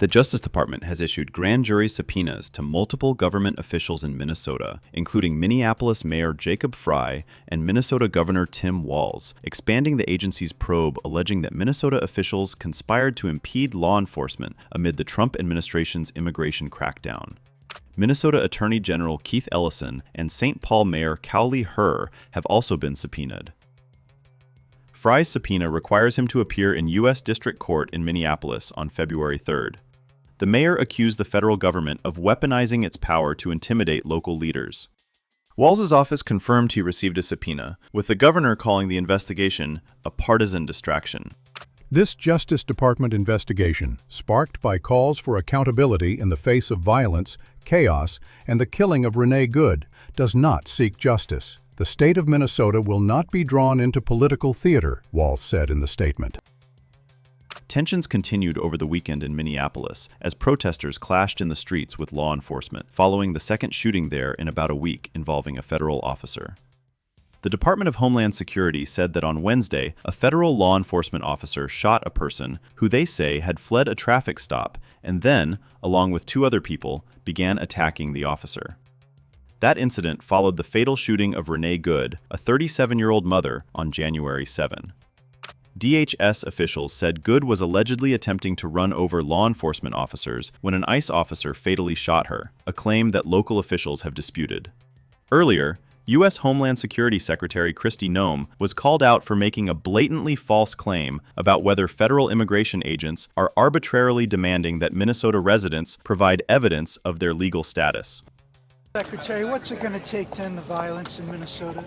The Justice Department has issued grand jury subpoenas to multiple government officials in Minnesota, including Minneapolis Mayor Jacob Frey and Minnesota Governor Tim Walz, expanding the agency's probe alleging that Minnesota officials conspired to impede law enforcement amid the Trump administration's immigration crackdown. Minnesota Attorney General Keith Ellison and St. Paul Mayor Cowley Herr have also been subpoenaed. Frey's subpoena requires him to appear in U.S. District Court in Minneapolis on February 3rd. The mayor accused the federal government of weaponizing its power to intimidate local leaders. Walz's office confirmed he received a subpoena, with the governor calling the investigation a partisan distraction. This Justice Department investigation, sparked by calls for accountability in the face of violence, chaos, and the killing of Renee Good, does not seek justice. The state of Minnesota will not be drawn into political theater, Walz said in the statement. Tensions continued over the weekend in Minneapolis as protesters clashed in the streets with law enforcement, following the second shooting there in about a week involving a federal officer. The Department of Homeland Security said that on Wednesday, a federal law enforcement officer shot a person who they say had fled a traffic stop and then, along with two other people, began attacking the officer. That incident followed the fatal shooting of Renee Good, a 37-year-old mother, on January 7. DHS officials said Good was allegedly attempting to run over law enforcement officers when an ICE officer fatally shot her, a claim that local officials have disputed. Earlier, U.S. Homeland Security Secretary Kristi Noem was called out for making a blatantly false claim about whether federal immigration agents are arbitrarily demanding that Minnesota residents provide evidence of their legal status. Secretary, what's it going to take to end the violence in Minnesota?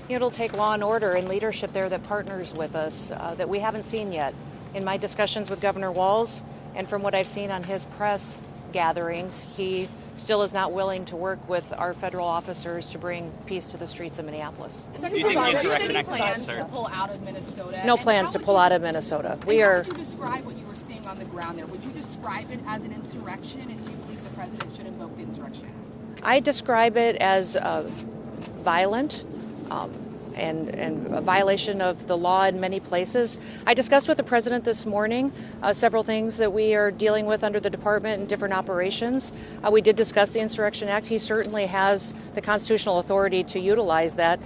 It'll take law and order and leadership there that partners with us that we haven't seen yet. In my discussions with Governor Walz and from what I've seen on his press gatherings, he still is not willing to work with our federal officers to bring peace to the streets of Minneapolis. Do you think any plans to pull out of Minnesota? No plans to pull out of Minnesota. How would you describe what you were seeing on the ground there? Would you describe it as an insurrection, and do you believe the president should invoke the Insurrection Act? I describe it as violent and a violation of the law in many places. I discussed with the president this morning several things that we are dealing with under the department and different operations. We did discuss the Insurrection Act. He certainly has the constitutional authority to utilize that.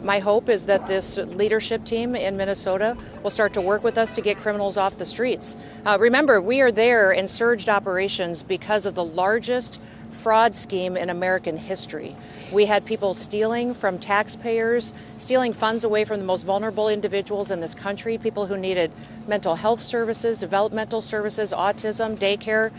My hope is that this leadership team in Minnesota will start to work with us to get criminals off the streets. Remember, we are there in surged operations because of the largest fraud scheme in American history. We had people stealing from taxpayers, stealing funds away from the most vulnerable individuals in this country, people who needed mental health services, developmental services, autism, daycare.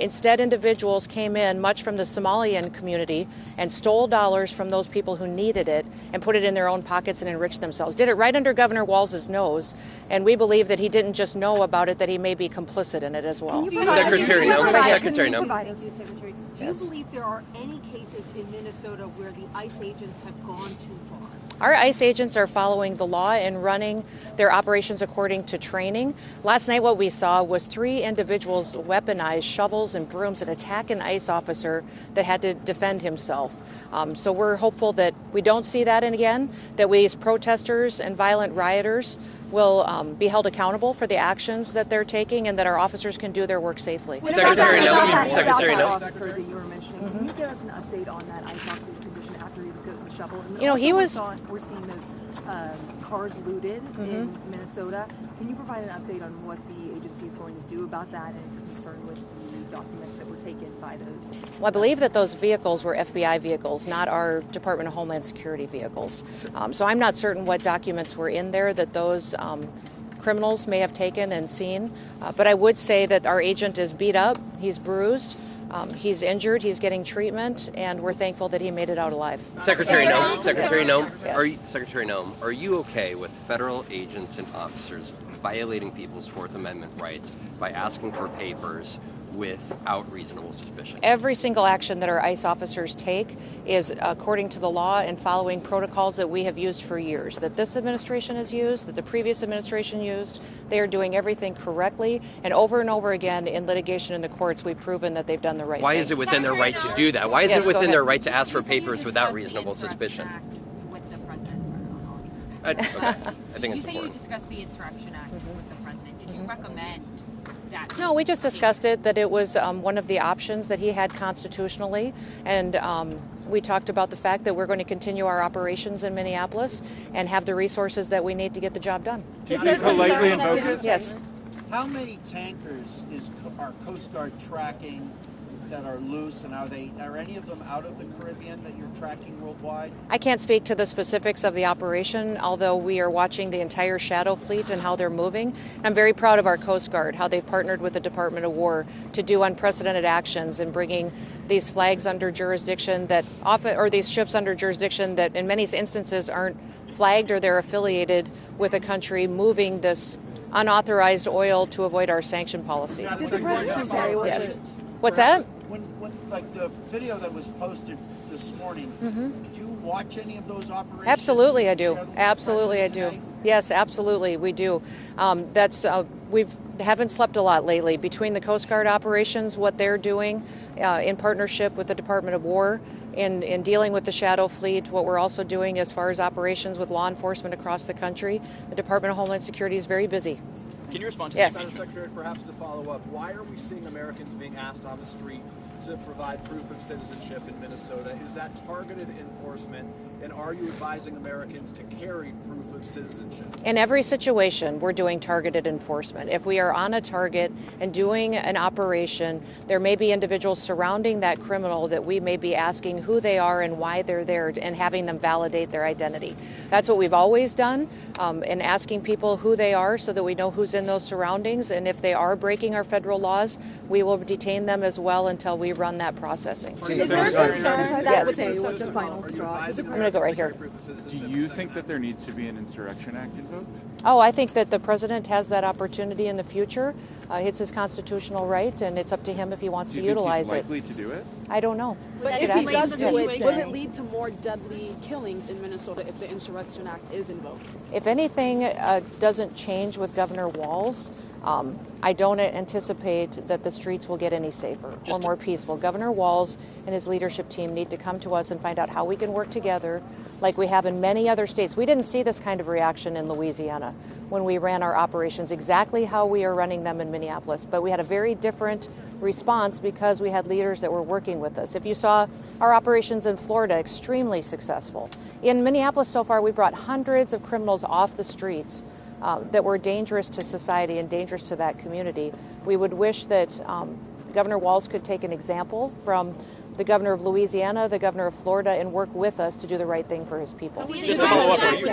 Instead, individuals came in, much from the Somalian community, and stole dollars from those people who needed it and put it in their own pockets and enriched themselves. Did it right under Governor Walz's nose, and we believe that he didn't just know about it, that he may be complicit in it as well. Secretary, no. Do you believe there are any cases in Minnesota where the ICE agents have gone too far? Our ICE agents are following the law and running their operations according to training. Last night what we saw was 3 individuals weaponize shovels and brooms and attack an ICE officer that had to defend himself. So we're hopeful that we don't see that again, that these protesters and violent rioters will be held accountable for the actions that they're taking and that our officers can do their work safely. Secretary, no. Secretary, no. Officer that you were mentioning, can you give us an update on that ICE officer's condition after he was hit with the shovel? And you know, he was... We're seeing those cars looted in Minnesota. Can you provide an update on what the agency is going to do about that and concern with the documents that were taken by those? Well, I believe that those vehicles were FBI vehicles, not our Department of Homeland Security vehicles. So I'm not certain what documents were in there that those criminals may have taken and seen. But I would say that our agent is beat up, he's bruised, he's injured, he's getting treatment, and we're thankful that he made it out alive. Secretary Noem, Secretary Noem, Yes. Secretary Noem, are you okay with federal agents and officers violating people's Fourth Amendment rights by asking for papers without reasonable suspicion? Every single action that our ICE officers take is according to the law and following protocols that we have used for years, that this administration has used, that the previous administration used. They are doing everything correctly, and over again in litigation in the courts, we've proven that they've done the right thing. Why is it within their right to do that? Why is it within their right to ask for papers without reasonable suspicion? With the president, I think it's you say you important. discussed the Insurrection Act with the president. Did you recommend that? No, we just discussed it, that it was one of the options that he had constitutionally, and we talked about the fact that we're going to continue our operations in Minneapolis and have the resources that we need to get the job done. Can you politely invoke it? Yes. How many tankers are Coast Guard tracking that are loose, and are any of them out of the Caribbean that you're tracking worldwide? I can't speak to the specifics of the operation, although we are watching the entire shadow fleet and how they're moving. I'm very proud of our Coast Guard, how they've partnered with the Department of War to do unprecedented actions in bringing these flags under jurisdiction that often, or these ships under jurisdiction that in many instances aren't flagged or they're affiliated with a country moving this unauthorized oil to avoid our sanction policy. Did the president say what Yes. What's that? When like the video that was posted this morning, do you watch any of those operations? Absolutely, I do. Share them with the Absolutely, I do. president today? Yes, absolutely, we do. We haven't slept a lot lately between the Coast Guard operations, what they're doing in partnership with the Department of War in dealing with the shadow fleet, what we're also doing as far as operations with law enforcement across the country. The Department of Homeland Security is very busy. Can you respond to Yes. that, Madam Secretary? Perhaps to follow up, why are we seeing Americans being asked on the street to provide proof of citizenship in Minnesota? Is that targeted enforcement? And are you advising Americans to carry proof of citizenship? In every situation, we're doing targeted enforcement. If we are on a target and doing an operation, there may be individuals surrounding that criminal that we may be asking who they are and why they're there and having them validate their identity. That's what we've always done, in asking people who they are so that we know who's in those surroundings. And if they are breaking our federal laws, we will detain them as well until we run that processing. Is there concern that Yes. say what the final straw? I'm going to go right here. Do you think that there needs to be an Insurrection Act invoked? Oh, I think that the president has that opportunity in the future. It's his constitutional right, and it's up to him if he wants Do to you think utilize he's it. likely to do it? I don't know. But if Could he ask does him. do it, will it lead to more deadly killings in Minnesota if the Insurrection Act is invoked? If anything doesn't change with Governor Walz, I don't anticipate that the streets will get any safer or more peaceful. Governor Walz and his leadership team need to come to us and find out how we can work together like we have in many other states. We didn't see this kind of reaction in Louisiana when we ran our operations, exactly how we are running them in Minneapolis. But we had a very different response because we had leaders that were working with us. If you saw our operations in Florida, extremely successful. In Minneapolis so far, we brought hundreds of criminals off the streets that were dangerous to society and dangerous to that community. We would wish that Governor Walz could take an example from the governor of Louisiana, the governor of Florida, and work with us to do the right thing for his people. Your officers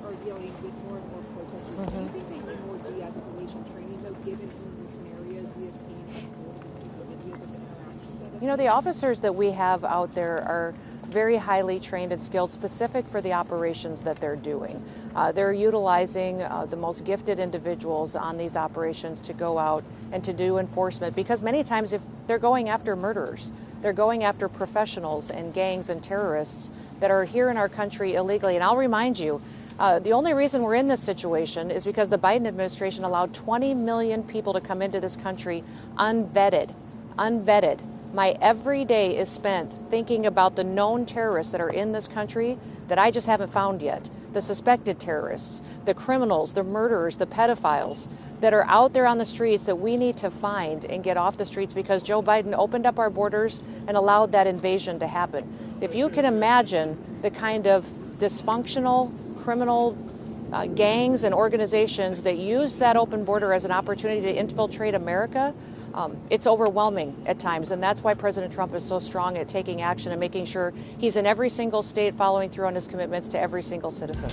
are dealing with more and more protesters. Do you think they need more de-escalation training, though, given some of the scenarios we have seen unfold in some of the videos of the interactions? You know, the officers that we have out there are very highly trained and skilled, specific for the operations that they're doing. They're utilizing the most gifted individuals on these operations to go out and to do enforcement, because many times if they're going after murderers, they're going after professionals and gangs and terrorists that are here in our country illegally. And I'll remind you, the only reason we're in this situation is because the Biden administration allowed 20 million people to come into this country unvetted. My every day is spent thinking about the known terrorists that are in this country that I just haven't found yet. The suspected terrorists, the criminals, the murderers, the pedophiles that are out there on the streets that we need to find and get off the streets because Joe Biden opened up our borders and allowed that invasion to happen. If you can imagine the kind of dysfunctional criminal gangs and organizations that use that open border as an opportunity to infiltrate America, it's overwhelming at times, and that's why President Trump is so strong at taking action and making sure he's in every single state following through on his commitments to every single citizen.